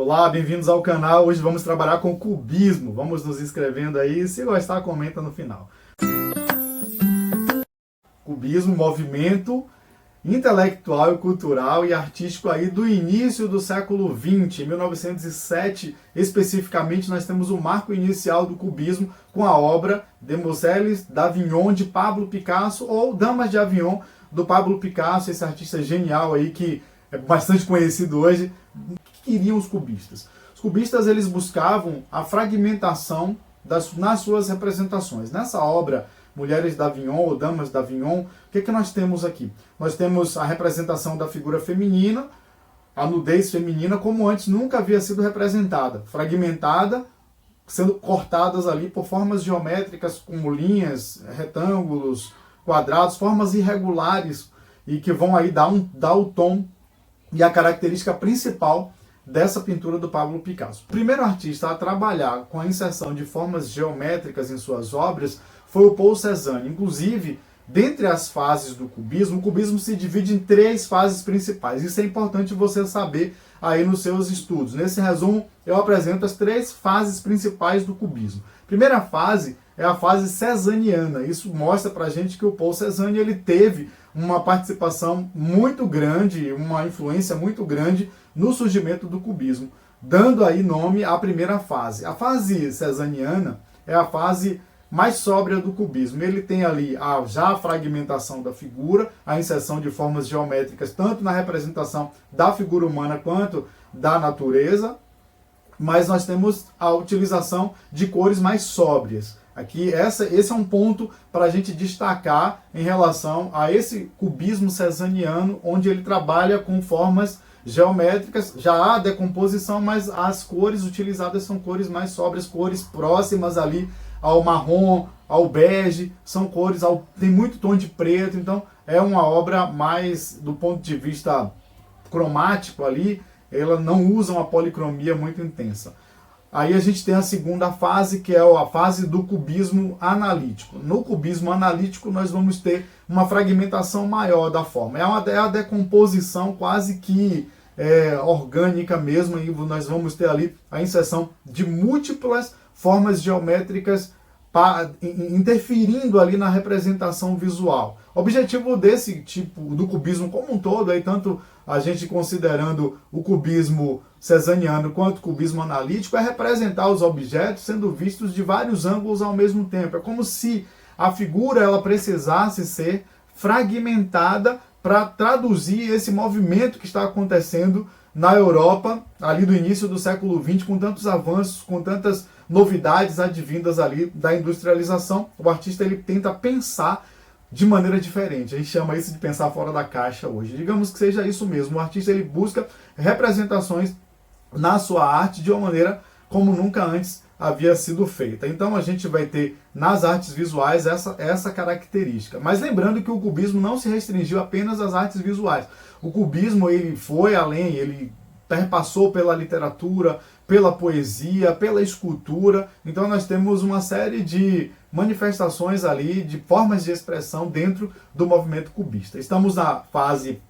Olá, bem-vindos ao canal. Hoje vamos trabalhar com cubismo. Vamos nos inscrevendo aí. Se gostar, comenta no final. Cubismo, movimento intelectual e cultural e artístico aí do início do século XX. Em 1907, especificamente, nós temos o marco inicial do cubismo com a obra Demoiselles d'Avignon, de Pablo Picasso, ou Damas de Avignon, do Pablo Picasso, esse artista genial aí que é bastante conhecido hoje. O que queriam os cubistas? Os cubistas, eles buscavam a fragmentação nas suas representações. Nessa obra, Mulheres d'Avignon ou Damas d'Avignon, o que nós temos aqui? Nós temos a representação da figura feminina, a nudez feminina, como antes nunca havia sido representada, fragmentada, sendo cortadas ali por formas geométricas, como linhas, retângulos, quadrados, formas irregulares, e que vão aí dar o tom e a característica principal dessa pintura do Pablo Picasso. O primeiro artista a trabalhar com a inserção de formas geométricas em suas obras foi o Paul Cézanne. Inclusive, dentre as fases do cubismo, o cubismo se divide em 3 fases principais. Isso é importante você saber aí nos seus estudos. Nesse resumo, eu apresento as 3 fases principais do cubismo. Primeira fase é a fase cezanniana. Isso mostra pra gente que o Paul Cézanne ele teve uma participação muito grande, uma influência muito grande no surgimento do cubismo, dando aí nome à primeira fase. A fase cezanniana é a fase mais sóbria do cubismo. Ele tem ali já a fragmentação da figura, a inserção de formas geométricas, tanto na representação da figura humana quanto da natureza, mas nós temos a utilização de cores mais sóbrias. Aqui, esse é um ponto para a gente destacar em relação a esse cubismo cezanniano, onde ele trabalha com formas geométricas. Já há decomposição, mas as cores utilizadas são cores mais sóbrias, cores próximas ali ao marrom, ao bege, são cores, tem muito tom de preto, então é uma obra mais, do ponto de vista cromático ali, ela não usa uma policromia muito intensa. Aí a gente tem a segunda fase, que é a fase do cubismo analítico. No cubismo analítico nós vamos ter uma fragmentação maior da forma. É a decomposição quase que orgânica mesmo, e nós vamos ter ali a inserção de múltiplas formas geométricas interferindo ali na representação visual. O objetivo desse tipo do cubismo como um todo, aí, tanto a gente considerando o cubismo cezanniano quanto o cubismo analítico, é representar os objetos sendo vistos de vários ângulos ao mesmo tempo. É como se a figura ela precisasse ser fragmentada para traduzir esse movimento que está acontecendo na Europa, ali do início do século XX, com tantos avanços, com tantas novidades advindas ali da industrialização. O artista ele tenta pensar de maneira diferente. A gente chama isso de pensar fora da caixa hoje. Digamos que seja isso mesmo. O artista ele busca representações na sua arte de uma maneira como nunca antes havia sido feita. Então a gente vai ter nas artes visuais essa característica. Mas lembrando que o cubismo não se restringiu apenas às artes visuais. O cubismo ele foi além, ele perpassou pela literatura, pela poesia, pela escultura. Então nós temos uma série de manifestações ali, de formas de expressão dentro do movimento cubista. Estamos na fase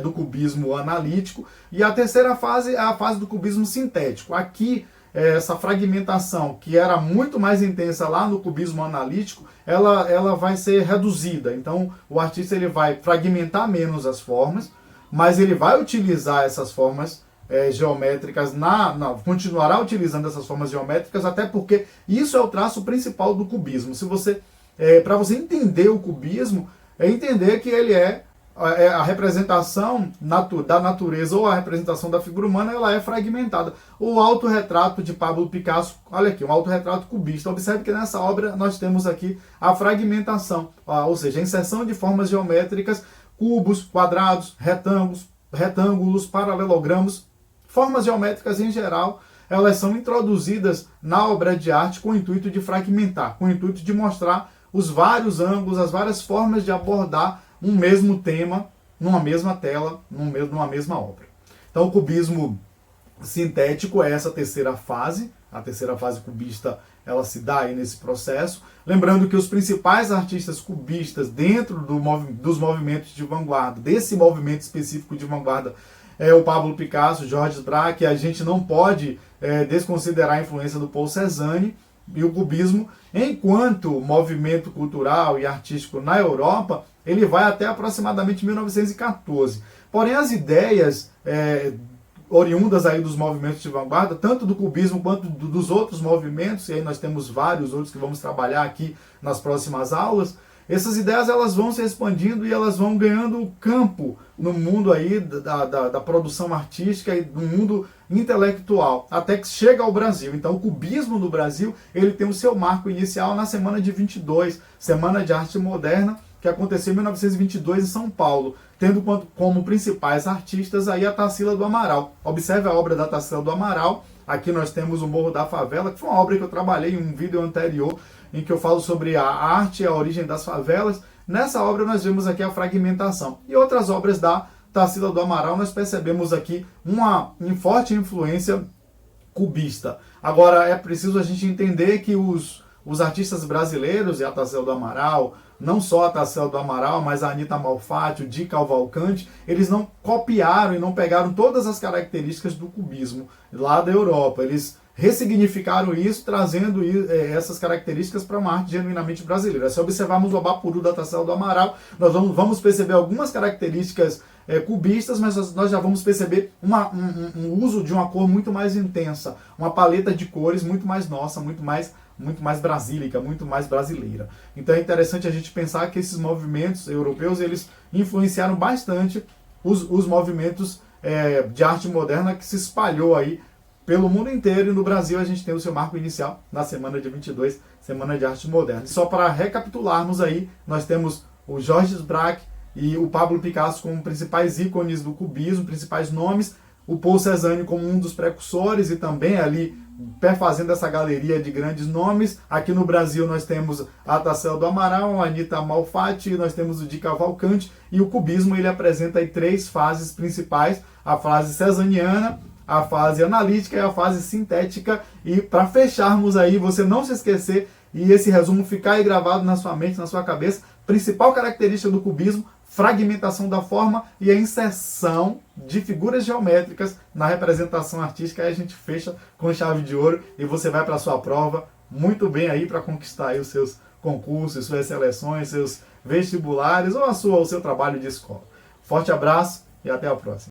do cubismo analítico, e a terceira fase é a fase do cubismo sintético. Aqui, essa fragmentação, que era muito mais intensa lá no cubismo analítico, ela vai ser reduzida. Então o artista ele vai fragmentar menos as formas, mas ele vai utilizar essas formas geométricas, continuará utilizando essas formas geométricas, até porque isso é o traço principal do cubismo. Para você entender o cubismo, é entender que ele é a representação da natureza ou a representação da figura humana, ela é fragmentada. O autorretrato de Pablo Picasso, olha aqui, um autorretrato cubista. Observe que nessa obra nós temos aqui a fragmentação, ou seja, a inserção de formas geométricas, cubos, quadrados, retângulos, paralelogramos. Formas geométricas em geral, elas são introduzidas na obra de arte com o intuito de fragmentar, com o intuito de mostrar os vários ângulos, as várias formas de abordar um mesmo tema numa mesma tela, numa mesma obra. Então o cubismo sintético é essa terceira fase. A terceira fase cubista ela se dá aí nesse processo. Lembrando que os principais artistas cubistas dentro dos movimentos de vanguarda, desse movimento específico de vanguarda, o Pablo Picasso, Georges Braque. A gente não pode desconsiderar a influência do Paul Cézanne e o cubismo, enquanto movimento cultural e artístico na Europa, ele vai até aproximadamente 1914. Porém, as ideias oriundas aí dos movimentos de vanguarda, tanto do cubismo quanto dos outros movimentos, e aí nós temos vários outros que vamos trabalhar aqui nas próximas aulas, essas ideias elas vão se expandindo e elas vão ganhando campo no mundo aí da produção artística e do mundo intelectual, até que chega ao Brasil. Então o cubismo no Brasil, ele tem o seu marco inicial na Semana de 22, Semana de Arte Moderna, que aconteceu em 1922 em São Paulo, tendo como principais artistas aí a Tarsila do Amaral. Observe a obra da Tarsila do Amaral. Aqui nós temos o Morro da Favela, que foi uma obra que eu trabalhei em um vídeo anterior, em que eu falo sobre a arte e a origem das favelas. Nessa obra nós vemos aqui a fragmentação. E outras obras da Tarsila do Amaral, nós percebemos aqui uma forte influência cubista. Agora, é preciso a gente entender que os artistas brasileiros, e a Tarsila do Amaral, não só a Tarsila do Amaral, mas a Anita Malfatti, o Di Cavalcanti, eles não copiaram e não pegaram todas as características do cubismo lá da Europa. Eles ressignificaram isso, trazendo essas características para uma arte genuinamente brasileira. Se observarmos o Abapuru da Tarsila do Amaral, nós vamos perceber algumas características cubistas, mas nós já vamos perceber um uso de uma cor muito mais intensa, uma paleta de cores muito mais nossa, muito mais brasílica, muito mais brasileira. Então é interessante a gente pensar que esses movimentos europeus, eles influenciaram bastante os movimentos de arte moderna que se espalhou aí pelo mundo inteiro, e no Brasil a gente tem o seu marco inicial na Semana de 22, Semana de Arte Moderna. E só para recapitularmos aí, nós temos o Georges Braque e o Pablo Picasso como principais ícones do cubismo, principais nomes, o Paul Cézanne como um dos precursores e também ali perfazendo essa galeria de grandes nomes. Aqui no Brasil nós temos a Tarsila do Amaral, a Anita Malfatti, nós temos o Di Cavalcanti, e o cubismo ele apresenta aí 3 fases principais: a fase cezanniana, a fase analítica e a fase sintética. E para fecharmos aí, você não se esquecer e esse resumo ficar aí gravado na sua mente, na sua cabeça, principal característica do cubismo: fragmentação da forma e a inserção de figuras geométricas na representação artística. Aí a gente fecha com chave de ouro e você vai para a sua prova muito bem aí para conquistar aí os seus concursos, suas seleções, seus vestibulares ou o seu trabalho de escola. Forte abraço e até a próxima.